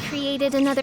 created another...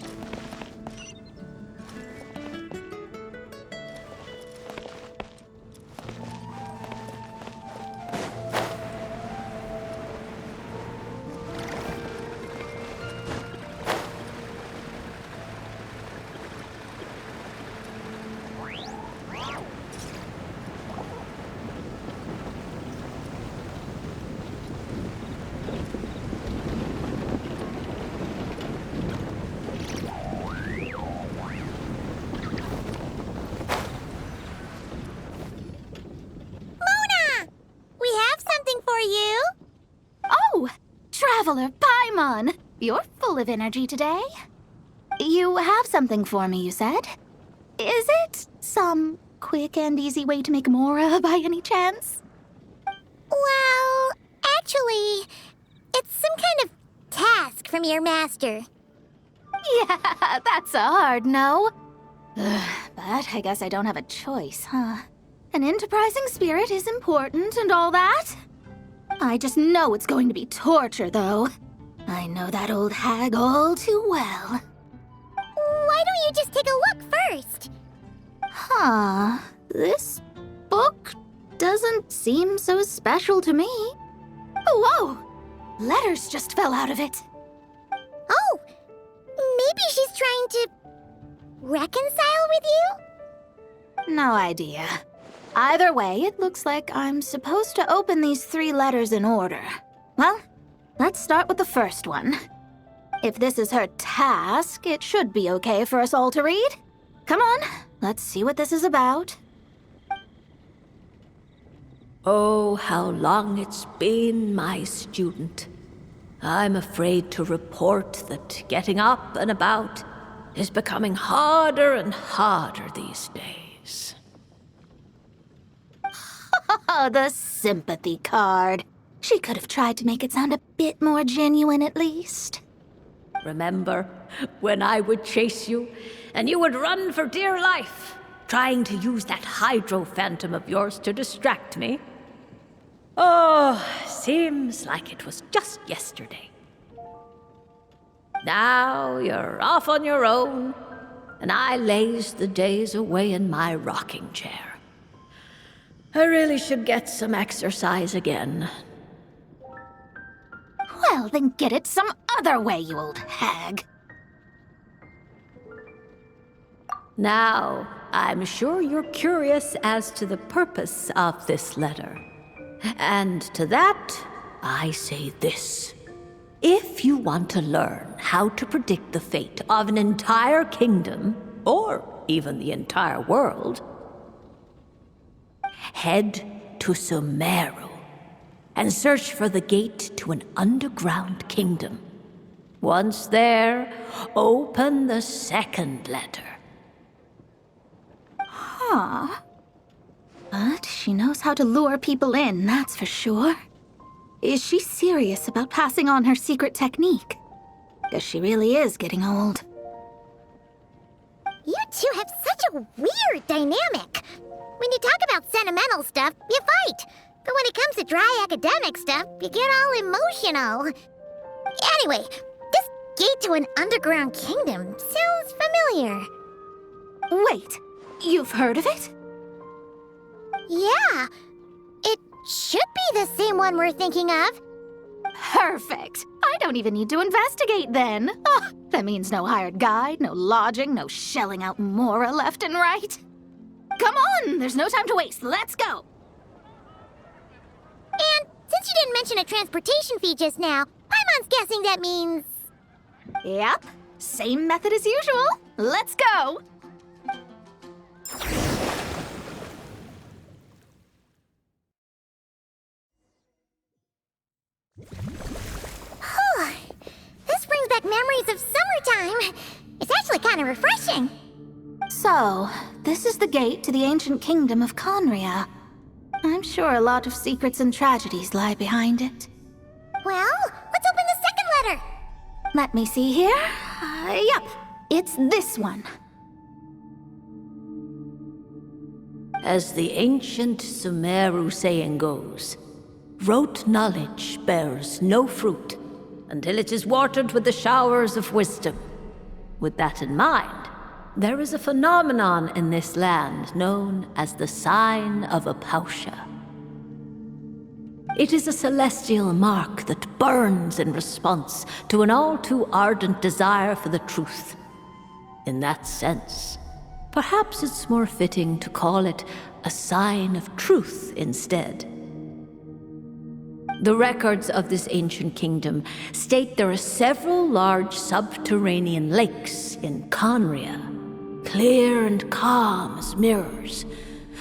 Traveler Paimon, you're full of energy today. You have something for me, you said? Is it some quick and easy way to make Mora by any chance? Well, actually, it's some kind of task from your master. Yeah, that's a hard no. But I guess I don't have a choice, huh? An enterprising spirit is important and all that. I just know it's going to be torture, though. I know that old hag all too well. Why don't you just take a look first? Huh. This book doesn't seem so special to me. Oh, whoa! Letters just fell out of it. Oh! Maybe she's trying to... reconcile with you? No idea. Either way, it looks like I'm supposed to open these 3 letters in order. Well, let's start with the first one. If this is her task, it should be okay for us all to read. Come on, let's see what this is about. Oh, how long it's been, my student. I'm afraid to report that getting up and about is becoming harder and harder these days. Oh, the sympathy card. She could have tried to make it sound a bit more genuine at least. Remember when I would chase you and you would run for dear life, trying to use that hydro phantom of yours to distract me? Oh, seems like it was just yesterday. Now you're off on your own, and I laze the days away in my rocking chair. I really should get some exercise again. Well, then get it some other way, you old hag. Now, I'm sure you're curious as to the purpose of this letter. And to that, I say this. If you want to learn how to predict the fate of an entire kingdom, or even the entire world, head to Sumeru and search for the gate to an underground kingdom. Once there, open the second letter. Huh. But she knows how to lure people in, that's for sure. Is she serious about passing on her secret technique? Guess she really is getting old. You two have such a weird dynamic. When you talk about sentimental stuff, you fight. But when it comes to dry academic stuff, you get all emotional. Anyway, this gate to an underground kingdom sounds familiar. Wait, you've heard of it? Yeah, it should be the same one we're thinking of. Perfect. I don't even need to investigate then. Oh, that means no hired guide, no lodging, no shelling out Mora left and right. Come on, there's no time to waste. Let's go. And since you didn't mention a transportation fee just now, Paimon's guessing that means... Yep, same method as usual. Let's go. This brings back memories of summertime. It's actually kind of refreshing. So, this is the gate to the ancient kingdom of Conria. I'm sure a lot of secrets and tragedies lie behind it. Well, let's open the second letter. Let me see here. Yep, it's this one. As the ancient Sumeru saying goes, rote knowledge bears no fruit until it is watered with the showers of wisdom. With that in mind, there is a phenomenon in this land known as the Sign of Apausha. It is a celestial mark that burns in response to an all-too-ardent desire for the truth. In that sense, perhaps it's more fitting to call it a sign of truth instead. The records of this ancient kingdom state there are several large subterranean lakes in Conria, clear and calm as mirrors,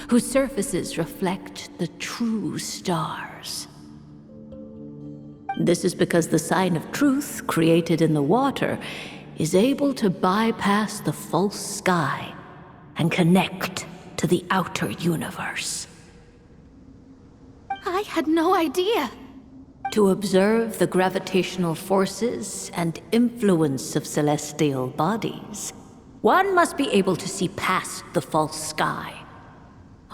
whose surfaces reflect the true stars. This is because the sign of truth created in the water is able to bypass the false sky and connect to the outer universe. I had no idea. To observe the gravitational forces and influence of celestial bodies, one must be able to see past the false sky.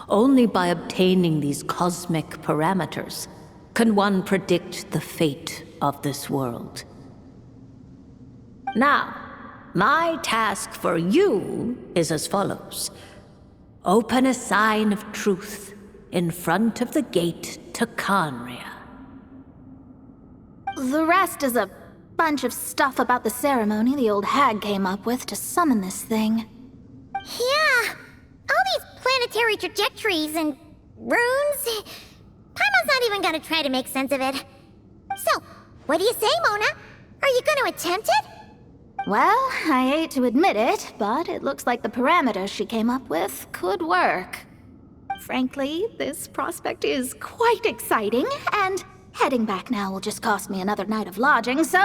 Only by obtaining these cosmic parameters can one predict the fate of this world. Now, my task for you is as follows. Open a sign of truth in front of the gate to Conria. The rest is a bunch of stuff about the ceremony the old hag came up with to summon this thing. Yeah, all these planetary trajectories and runes. Paimon's not even gonna try to make sense of it. So, what do you say, Mona? Are you gonna attempt it? Well, I hate to admit it, but it looks like the parameters she came up with could work. Frankly, this prospect is quite exciting, and heading back now will just cost me another night of lodging, so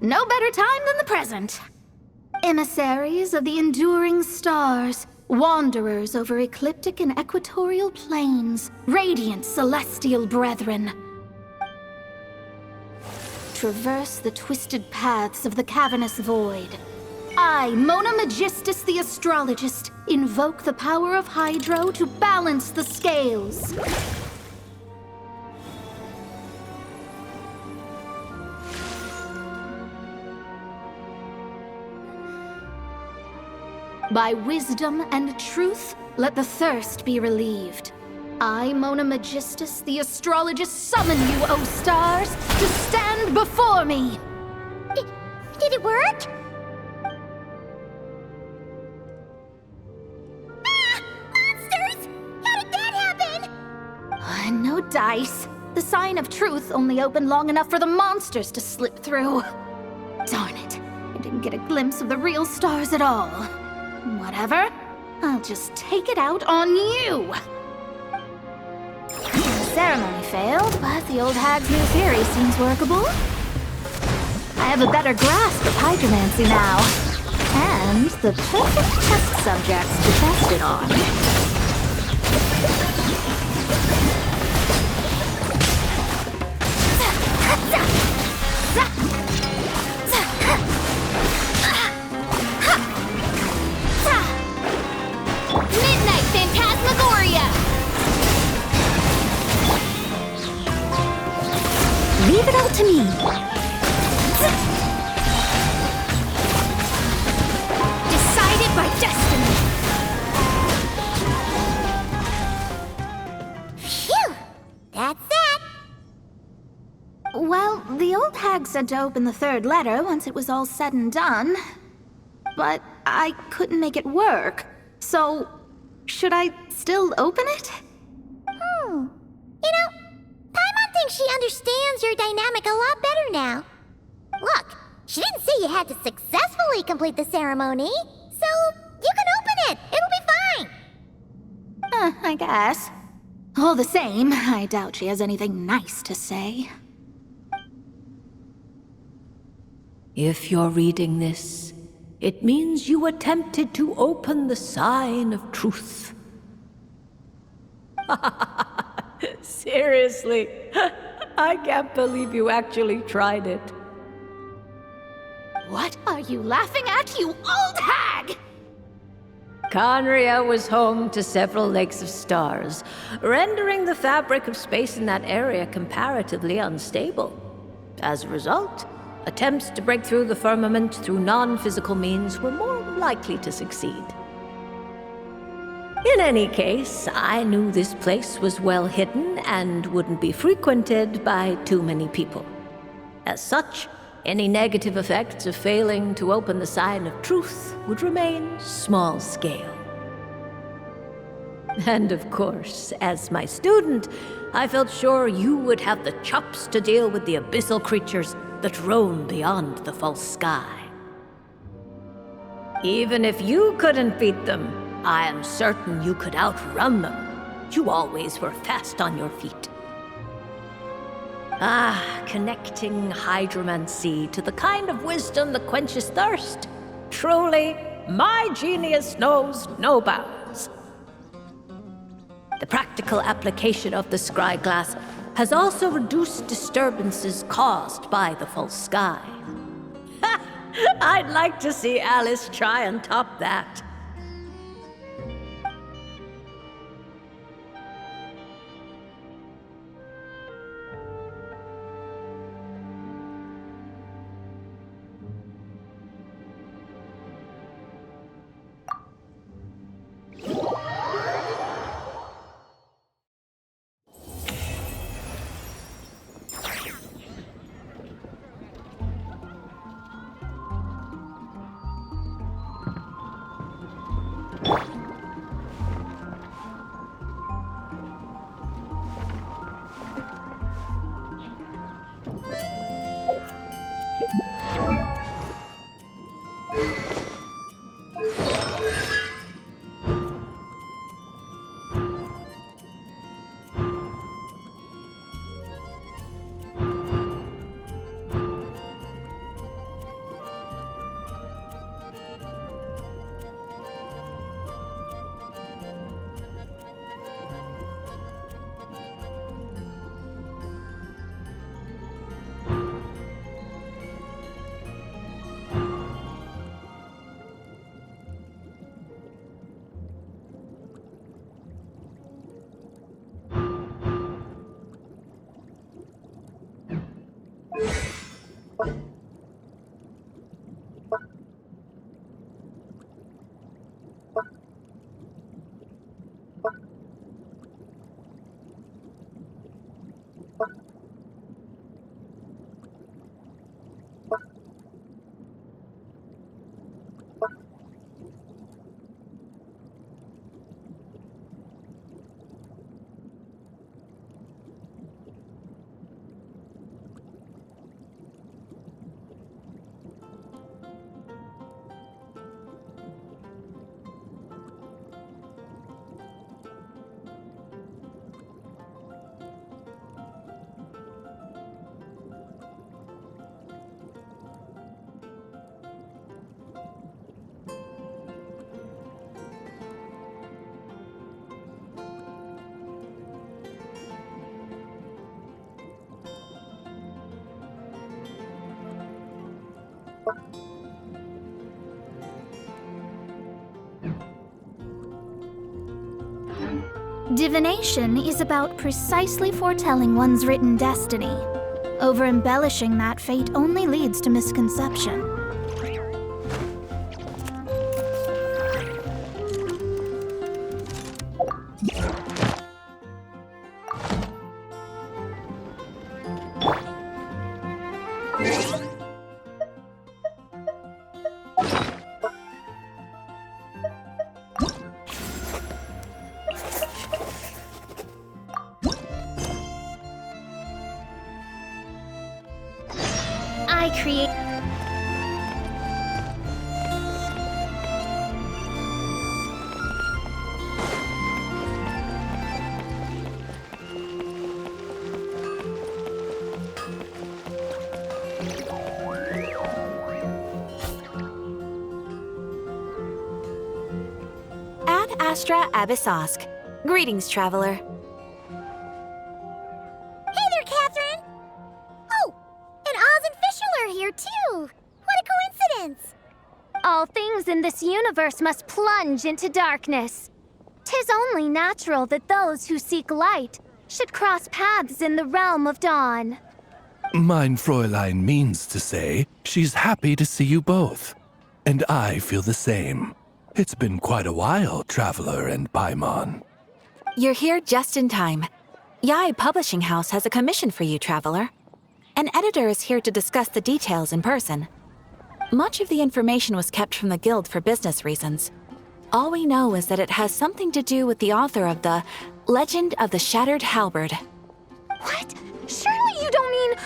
no better time than the present. Emissaries of the enduring stars, wanderers over ecliptic and equatorial planes, radiant celestial brethren. Traverse the twisted paths of the cavernous void. I, Mona Magistus the astrologist, invoke the power of Hydro to balance the scales. By wisdom and truth, let the thirst be relieved. I, Mona Magistus, the astrologist, summon you, O stars, to stand before me! Did it work? Ah! Monsters! How did that happen? No dice. The sign of truth only opened long enough for the monsters to slip through. Darn it. I didn't get a glimpse of the real stars at all. Whatever. I'll just take it out on you. The ceremony failed, but the old hag's new theory seems workable. I have a better grasp of hydromancy now. And the perfect test subjects to test it on. Midnight Phantasmagoria! Leave it all to me. Decided by destiny! Phew! That's that! Well, the old hag said to open the third letter once it was all said and done. But I couldn't make it work. So, should I still open it? You know, Paimon thinks she understands your dynamic a lot better now. Look, she didn't say you had to successfully complete the ceremony, so you can open it. It'll be fine. I guess. All the same, I doubt she has anything nice to say. If you're reading this, it means you attempted to open the sign of truth. Seriously, I can't believe you actually tried it. What are you laughing at, you old hag? Conria was home to several lakes of stars, rendering the fabric of space in that area comparatively unstable. As a result, attempts to break through the firmament through non-physical means were more likely to succeed. In any case, I knew this place was well hidden and wouldn't be frequented by too many people. As such, any negative effects of failing to open the sign of truth would remain small scale. And of course, as my student, I felt sure you would have the chops to deal with the abyssal creatures that roam beyond the false sky. Even if you couldn't beat them, I am certain you could outrun them. You always were fast on your feet. Connecting hydromancy to the kind of wisdom that quenches thirst. Truly, my genius knows no bounds. The practical application of the scry glass has also reduced disturbances caused by the false sky. I'd like to see Alice try and top that. Divination is about precisely foretelling one's written destiny. Over-embellishing that fate only leads to misconception. I create... Ad Astra Abyssosk. Greetings, traveler. Hey there, Catherine! Oh, and Oz and Fischl are here, too! What a coincidence! All things in this universe must plunge into darkness. 'Tis only natural that those who seek light should cross paths in the realm of dawn. Mein Fräulein means to say she's happy to see you both. And I feel the same. It's been quite a while, Traveler and Paimon. You're here just in time. Yai Publishing House has a commission for you, Traveler. An editor is here to discuss the details in person. Much of the information was kept from the Guild for business reasons. All we know is that it has something to do with the author of the Legend of the Shattered Halberd. What? Surely you don't mean...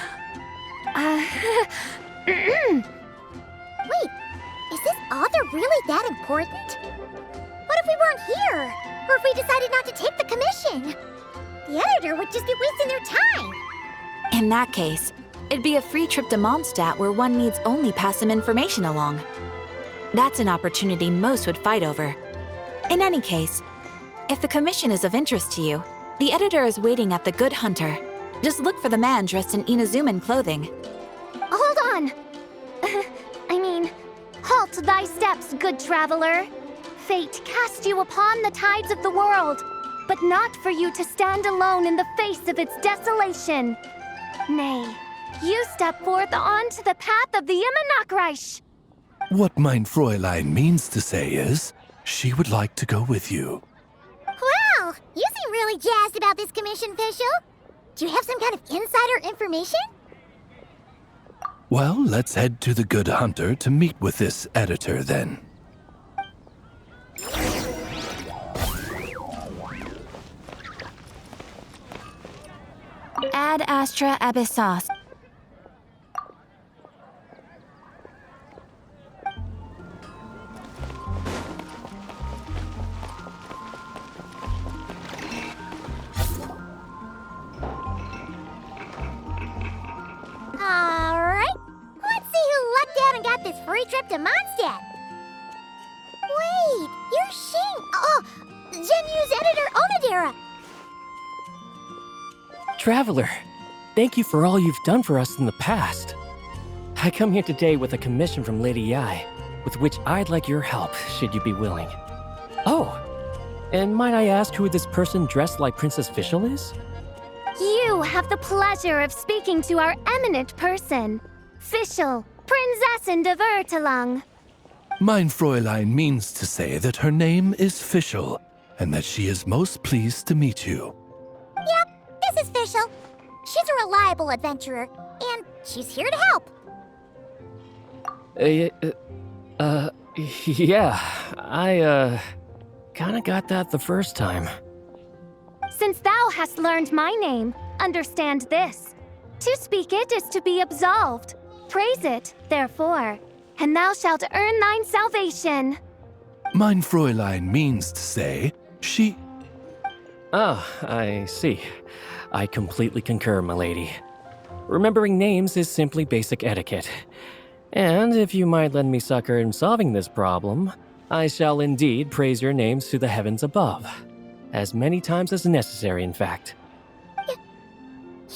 Wait, is this author really that important? What if we weren't here? Or if we decided not to take the commission? The editor would just be wasting their time. In that case, it'd be a free trip to Mondstadt where one needs only pass some information along. That's an opportunity most would fight over. In any case, if the commission is of interest to you, the editor is waiting at the Good Hunter. Just look for the man dressed in Inazuman clothing. Hold on! Halt thy steps, good traveler. Fate cast you upon the tides of the world, but not for you to stand alone in the face of its desolation. Nay, you step forth onto the path of the Immernachtreich. What Mein Fräulein means to say is, she would like to go with you. Wow, you seem really jazzed about this commission, Fischl. Do you have some kind of insider information? Well, let's head to the Good Hunter to meet with this editor then. Ad Astra Abyssos. Alright, let's see who lucked out and got this free trip to Mondstadt. Wait, you're Shing. Genyu's editor, Onodera. Traveler, thank you for all you've done for us in the past. I come here today with a commission from Lady Yai, with which I'd like your help, should you be willing. Oh, and might I ask who this person dressed like Princess Fischl is? You have the pleasure of speaking to our eminent person, Fischl, Prinzessin de Vertelung. Mein Fräulein means to say that her name is Fischl, and that she is most pleased to meet you. Yep, this is Fischl. She's a reliable adventurer, and she's here to help. Yeah, I, kinda got that the first time. Since thou hast learned my name, understand this. To speak it is to be absolved. Praise it, therefore, and thou shalt earn thine salvation. Mein Fräulein means to say she... Ah, I see. I completely concur, milady. Remembering names is simply basic etiquette. And if you might lend me succor in solving this problem, I shall indeed praise your names to the heavens above. As many times as necessary, in fact.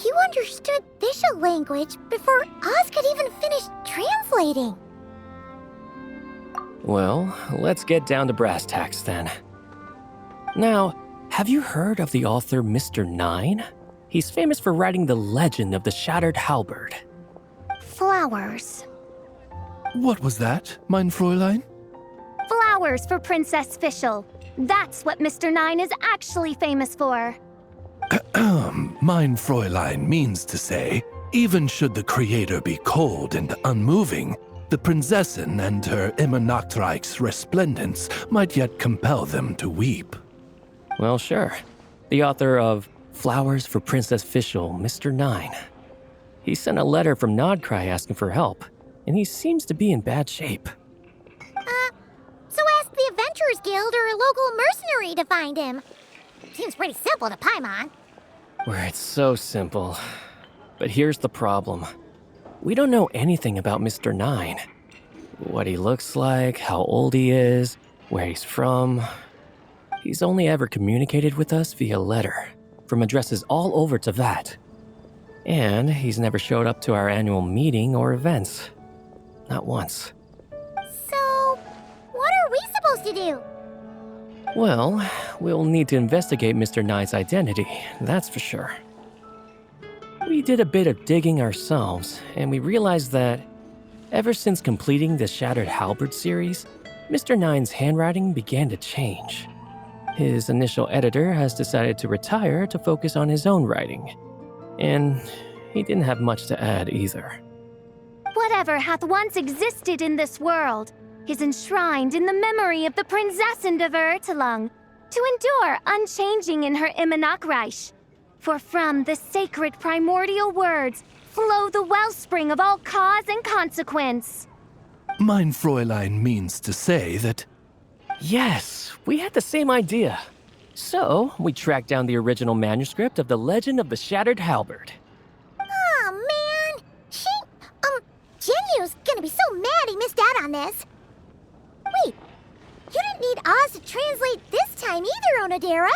You understood Fischl language before Oz could even finish translating. Well, let's get down to brass tacks then. Now, have you heard of the author Mr. Nine? He's famous for writing the legend of the Shattered Halberd. Flowers. What was that, Mein Fräulein? Flowers for Princess Fischl. That's what Mr. Nine is actually famous for. Mein Fräulein means to say, even should the creator be cold and unmoving, the Prinzessin and her Immernachtreich's resplendence might yet compel them to weep. Well, sure. The author of Flowers for Princess Fischl, Mr. Nine. He sent a letter from Nodcry asking for help, and he seems to be in bad shape. So ask the Adventurers Guild or a local mercenary to find him. Seems pretty simple to Paimon. Where it's so simple. But here's the problem. We don't know anything about Mr. Nine. What he looks like, how old he is, where he's from. He's only ever communicated with us via letter, from addresses all over Teyvat. And he's never showed up to our annual meeting or events. Not once. So, what are we supposed to do? Well, we'll need to investigate Mr. Nine's identity, that's for sure. We did a bit of digging ourselves, and we realized that ever since completing the Shattered Halberd series, Mr. Nine's handwriting began to change. His initial editor has decided to retire to focus on his own writing, and he didn't have much to add either. Whatever hath once existed in this world is enshrined in the memory of the Prinzessin of Ertelung, to endure unchanging in her Immanakreich. For from the sacred primordial words flow the wellspring of all cause and consequence. Mein Fräulein means to say that... Yes, we had the same idea. So, we tracked down the original manuscript of The Legend of the Shattered Halberd. Oh, man! Genyu's gonna be so mad he missed out on this. Wait, you didn't need Oz to translate this time either, Onodera.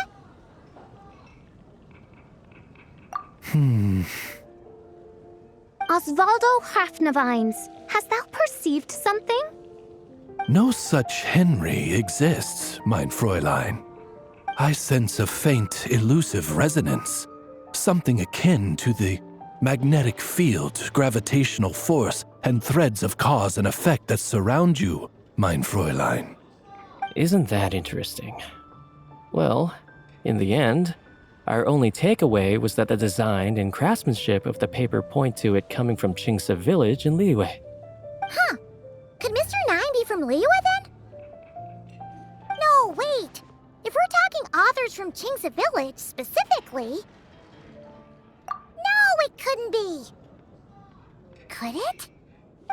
Osvaldo Hafnavines, hast thou perceived something? No such Henry exists, mein Fräulein. I sense a faint, elusive resonance. Something akin to the magnetic field, gravitational force, and threads of cause and effect that surround you, mein Fräulein. Isn't that interesting? Well, in the end, our only takeaway was that the design and craftsmanship of the paper point to it coming from Qingce village in Liyue. Huh. Could Mr. Nine be from Liyue then? No, wait. If we're talking authors from Qingce village specifically... No, it couldn't be. Could it?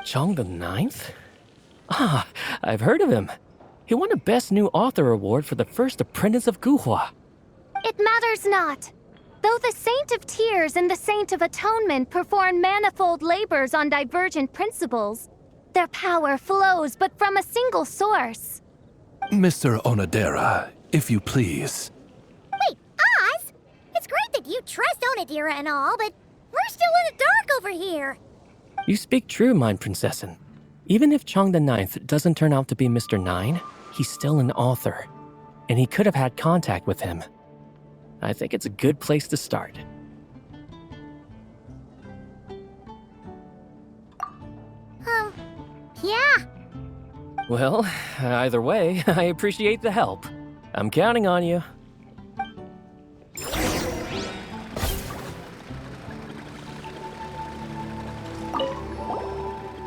Chong the Ninth? Ah, I've heard of him. He won a Best New Author award for the first apprentice of Guhua. It matters not. Though the Saint of Tears and the Saint of Atonement perform manifold labors on divergent principles, their power flows but from a single source. Mr. Onodera, if you please. Wait, Oz? It's great that you trust Onodera and all, but we're still in the dark over here. You speak true, mein Prinzessin. Even if Chong the Ninth doesn't turn out to be Mr. Nine, he's still an author, and he could have had contact with him. I think it's a good place to start. Yeah. Well, either way, I appreciate the help. I'm counting on you.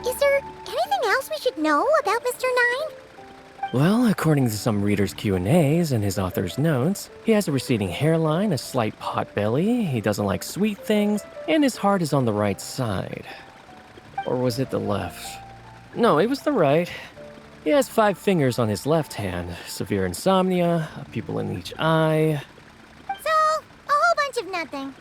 Is there anything else we should know about Mr. Nine? Well, according to some readers' Q&As and his author's notes, he has a receding hairline, a slight pot belly, he doesn't like sweet things, and his heart is on the right side. Or was it the left? No, it was the right. He has 5 fingers on his left hand, severe insomnia, a pupil in each eye. So, a whole bunch of nothing.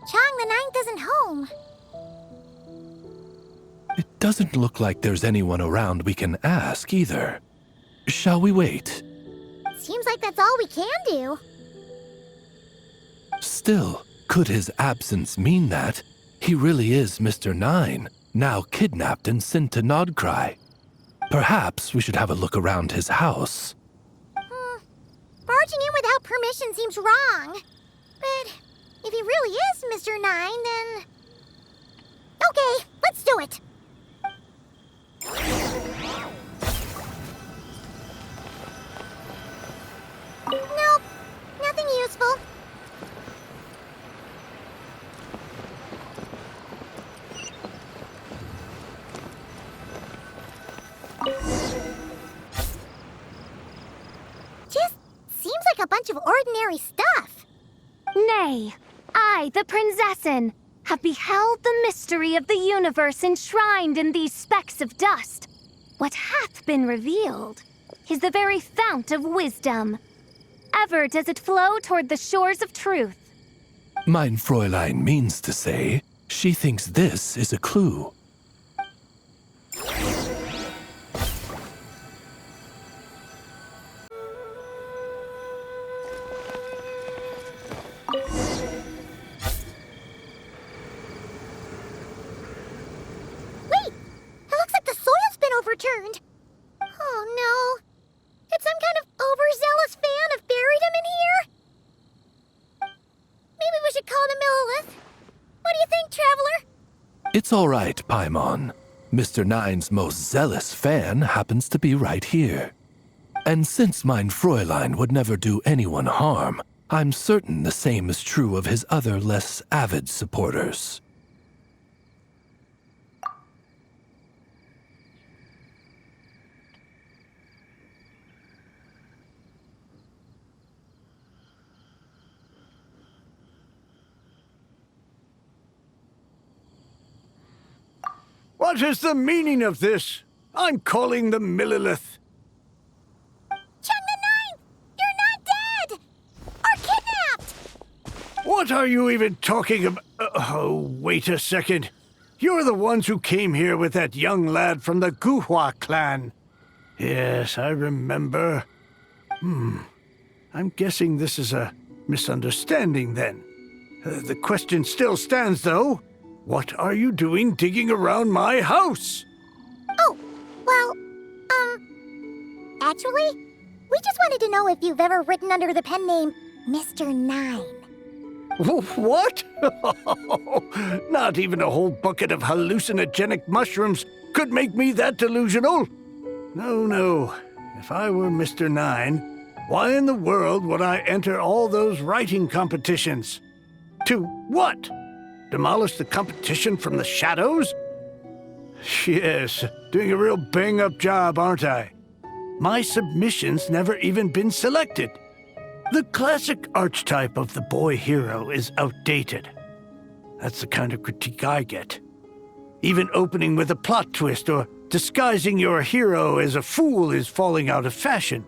Chong the Ninth isn't home. It doesn't look like there's anyone around we can ask either. Shall we wait? Seems like that's all we can do. Still, could his absence mean that he really is Mr. Nine, now kidnapped and sent to Nodcry? Perhaps we should have a look around his house. Barging in without permission seems wrong. But if he really is Mr. 9, then... Okay, let's do it. Nope, nothing useful. Just seems like a bunch of ordinary stuff. Nay, I, the Prinzessin, have beheld the mystery of the universe enshrined in these specks of dust. What hath been revealed is the very fount of wisdom. Ever does it flow toward the shores of truth. Mein Fräulein means to say, she thinks this is a clue. Wait! It looks like the soil's been overturned. Oh no. Did some kind of overzealous fan have buried him in here? Maybe we should call him Millilith. What do you think, Traveler? It's all right, Paimon. Mr. Nine's most zealous fan happens to be right here. And since Mein Fräulein would never do anyone harm, I'm certain the same is true of his other less avid supporters. What is the meaning of this? I'm calling the Millilith. Chung the 9! You're not dead! Or kidnapped! What are you even talking about? Oh, wait a second. You're the ones who came here with that young lad from the Guhua clan. Yes, I remember. I'm guessing this is a misunderstanding then. The question still stands, though. What are you doing digging around my house? Oh, well, actually, we just wanted to know if you've ever written under the pen name Mr. 9. What? Not even a whole bucket of hallucinogenic mushrooms could make me that delusional. No. If I were Mr. 9, why in the world would I enter all those writing competitions? To what? Demolish the competition from the shadows? Yes, doing a real bang-up job, aren't I? My submission's never even been selected. The classic archetype of the boy hero is outdated. That's the kind of critique I get. Even opening with a plot twist or disguising your hero as a fool is falling out of fashion.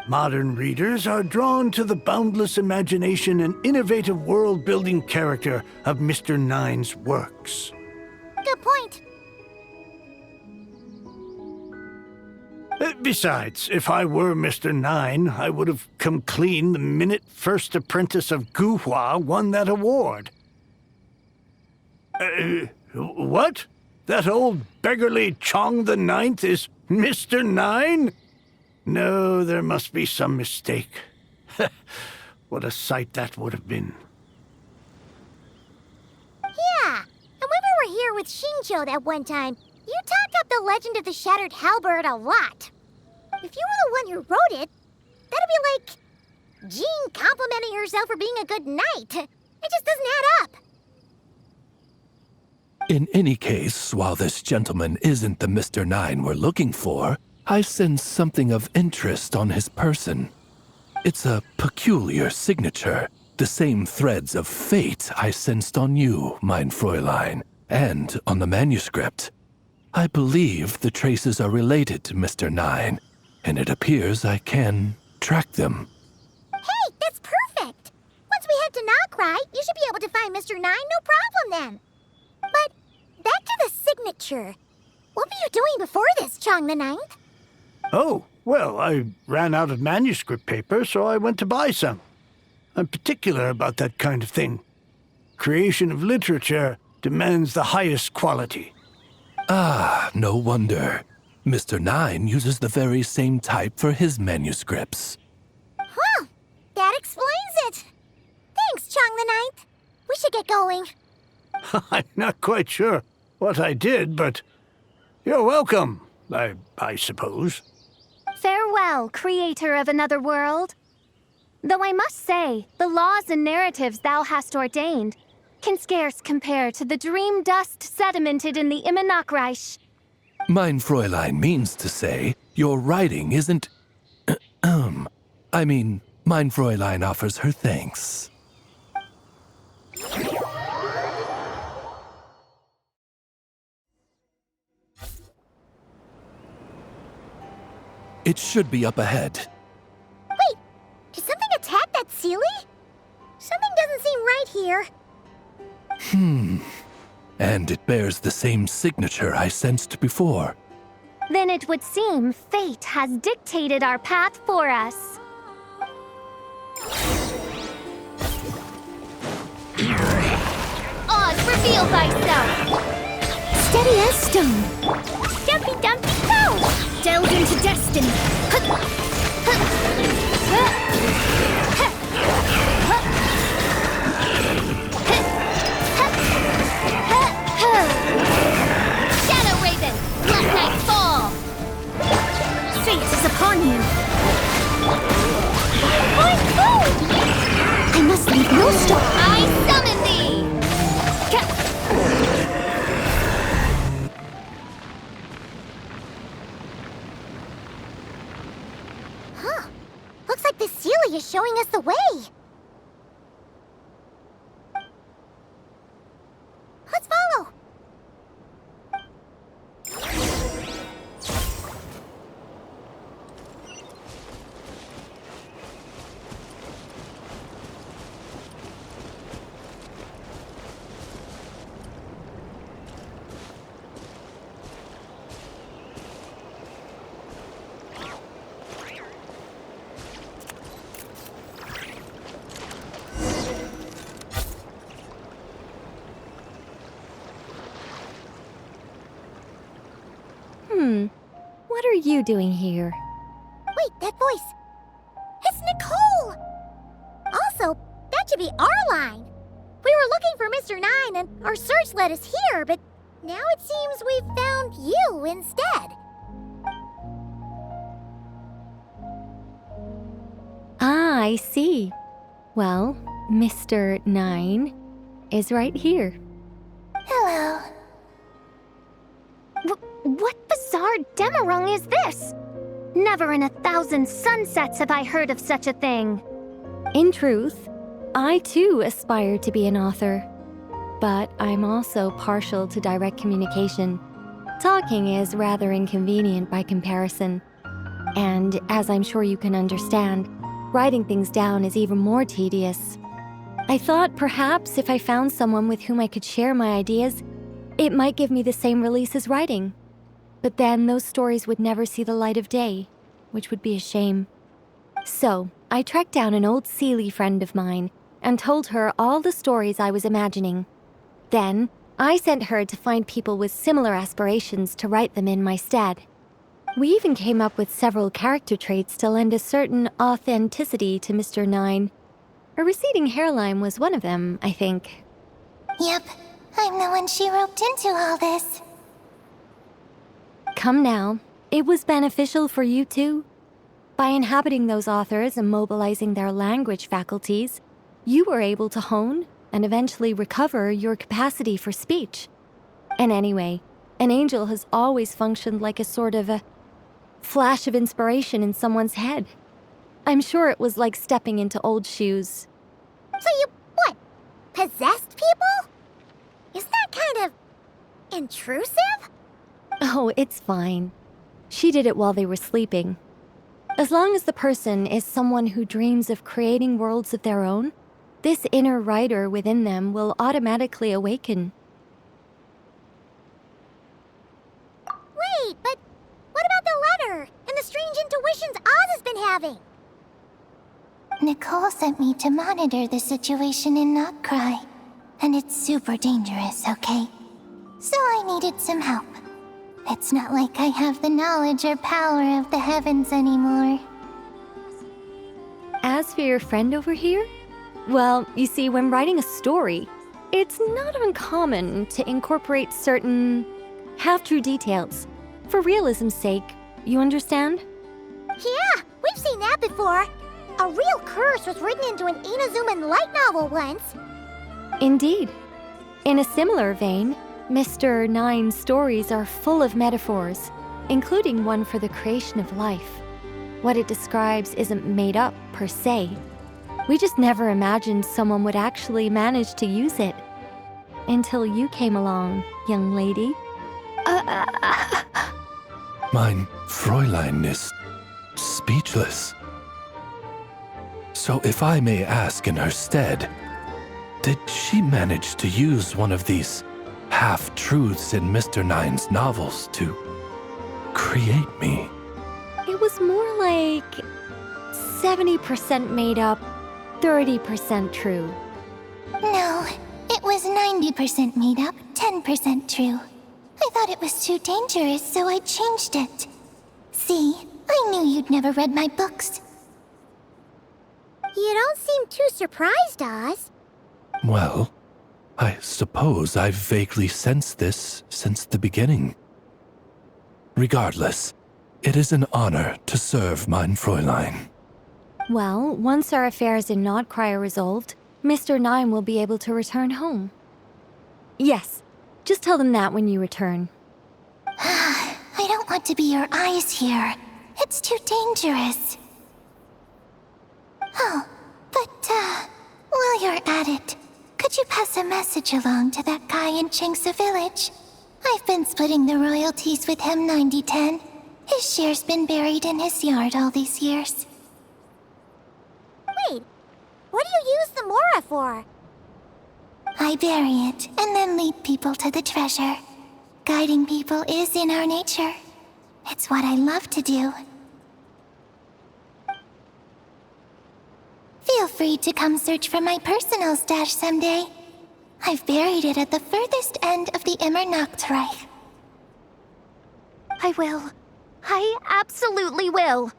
Modern readers are drawn to the boundless imagination and innovative world-building character of Mr. 9's works. Good point. Besides, if I were Mr. 9, I would have come clean the minute First Apprentice of Guhua won that award. What? That old beggarly Chong the Ninth is Mr. 9? No, there must be some mistake. What a sight that would have been. Yeah, and when we were here with Shincho that one time, you talked up the legend of the Shattered Halberd a lot. If you were the one who wrote it, that'd be like Jean complimenting herself for being a good knight. It just doesn't add up. In any case, while this gentleman isn't the Mr. 9 we're looking for, I sense something of interest on his person. It's a peculiar signature, the same threads of fate I sensed on you, Mein Fräulein, and on the manuscript. I believe the traces are related to Mr. 9, and it appears I can track them. Hey, that's perfect! Once we head to Nokrai, you should be able to find Mr. 9, no problem then. But back to the signature. What were you doing before this, Chong the Ninth? Oh, well, I ran out of manuscript paper, so I went to buy some. I'm particular about that kind of thing. Creation of literature demands the highest quality. Ah, no wonder. Mr. Nine uses the very same type for his manuscripts. Huh, that explains it. Thanks, Chong the Ninth. We should get going. I'm not quite sure what I did, but you're welcome, I suppose. Farewell, creator of another world. Though I must say, the laws and narratives thou hast ordained can scarce compare to the dream dust sedimented in the Immonachreich. Mein Fräulein means to say, your writing isn't... Mein Fräulein offers her thanks. It should be up ahead. Wait, did something attack that Sealy? Something doesn't seem right here. And it bears the same signature I sensed before. Then it would seem fate has dictated our path for us. Oz, reveal thyself! Steady as stone. Dumpy Dumpy Go! Delve into destiny. Shadow Raven, let night fall! Fate is upon you. I must leave no stone. I summon thee! Huh. Looks like the Sealy is showing us the way. Let's follow. What are you doing here? Wait, that voice. It's Nicole! Also, that should be our line. We were looking for Mr. Nine and our search led us here, but now it seems we've found you instead. Ah, I see. Well, Mr. Nine is right here. Hello. What bizarre demarung is this? Never in 1,000 sunsets have I heard of such a thing. In truth, I too aspire to be an author. But I'm also partial to direct communication. Talking is rather inconvenient by comparison. And as I'm sure you can understand, writing things down is even more tedious. I thought perhaps if I found someone with whom I could share my ideas, it might give me the same release as writing. But then those stories would never see the light of day, which would be a shame. So, I tracked down an old Sealy friend of mine and told her all the stories I was imagining. Then, I sent her to find people with similar aspirations to write them in my stead. We even came up with several character traits to lend a certain authenticity to Mr. Nine. A receding hairline was one of them, I think. Yep, I'm the one she roped into all this. Come now, it was beneficial for you too. By inhabiting those authors and mobilizing their language faculties, you were able to hone and eventually recover your capacity for speech. And anyway, an angel has always functioned like a sort of a flash of inspiration in someone's head. I'm sure it was like stepping into old shoes. So you, what, possessed people? Isn't that kind of intrusive? Oh, it's fine. She did it while they were sleeping. As long as the person is someone who dreams of creating worlds of their own, this inner writer within them will automatically awaken. Wait, but what about the letter and the strange intuitions Oz has been having? Nicole sent me to monitor the situation in Notcry. And it's super dangerous, okay? So I needed some help. It's not like I have the knowledge or power of the heavens anymore. As for your friend over here, well, you see, when writing a story, it's not uncommon to incorporate certain half-true details. For realism's sake, you understand? Yeah, we've seen that before. A real curse was written into an Inazuman light novel once. Indeed. In a similar vein, Mr. Nine's stories are full of metaphors, including one for the creation of life. What it describes isn't made up, per se. We just never imagined someone would actually manage to use it. Until you came along, young lady. Mein Fräulein is speechless. So if I may ask in her stead, did she manage to use one of these half-truths in Mr. Nine's novels to create me? It was more like 70% made up, 30% true. No, it was 90% made up, 10% true. I thought it was too dangerous, so I changed it. See, I knew you'd never read my books. You don't seem too surprised, Oz. Well, I suppose I've vaguely sensed this since the beginning. Regardless, it is an honor to serve mein Fräulein. Well, once our affairs in Nodcry are resolved, Mr. Nine will be able to return home. Yes, just tell them that when you return. I don't want to be your eyes here. It's too dangerous. Oh, but, while you're at it, could you pass a message along to that guy in Chingsa village? I've been splitting the royalties with him 90-10. His share's been buried in his yard all these years. Wait, what do you use the Mora for? I bury it, and then lead people to the treasure. Guiding people is in our nature. It's what I love to do. Feel free to come search for my personal stash someday. I've buried it at the furthest end of the Immernachtreich. I will. I absolutely will.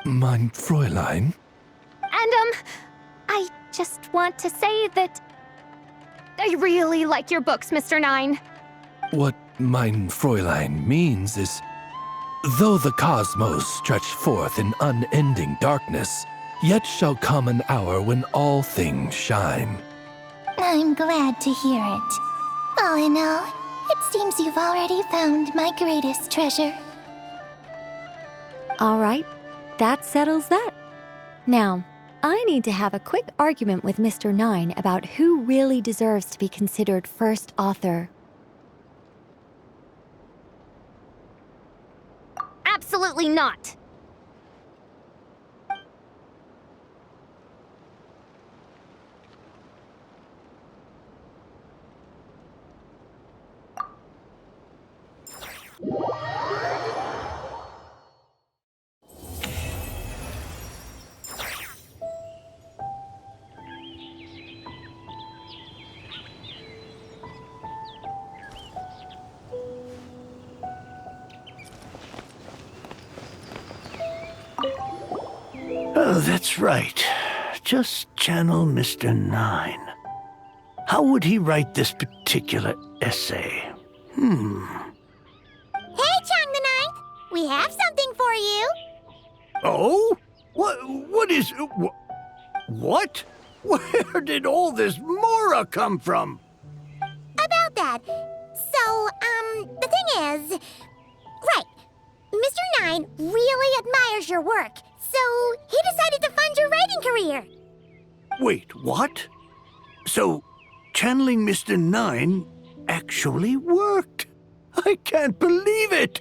Mein Fräulein? And, I just want to say that I really like your books, Mr. Nine. What mein Fräulein means is, though the cosmos stretch forth in unending darkness, yet shall come an hour when all things shine. I'm glad to hear it. All in all, it seems you've already found my greatest treasure. All right, that settles that. Now, I need to have a quick argument with Mr. Nine about who really deserves to be considered first author. Absolutely not. Oh, that's right. Just channel Mr. Nine. How would he write this particular essay? Hey, Chang the Ninth! We have something for you! Oh? What is... What? Where did all this Mora come from? About that. So, the thing is... Right. Mr. Nine really admires your work, so he decided to fund your writing career. Wait, what? So, channeling Mr. Nine actually worked? I can't believe it!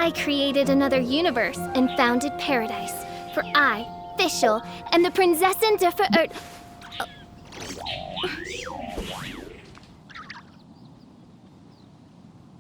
I created another universe and founded paradise. For I, Fischl, and the Prinzessin de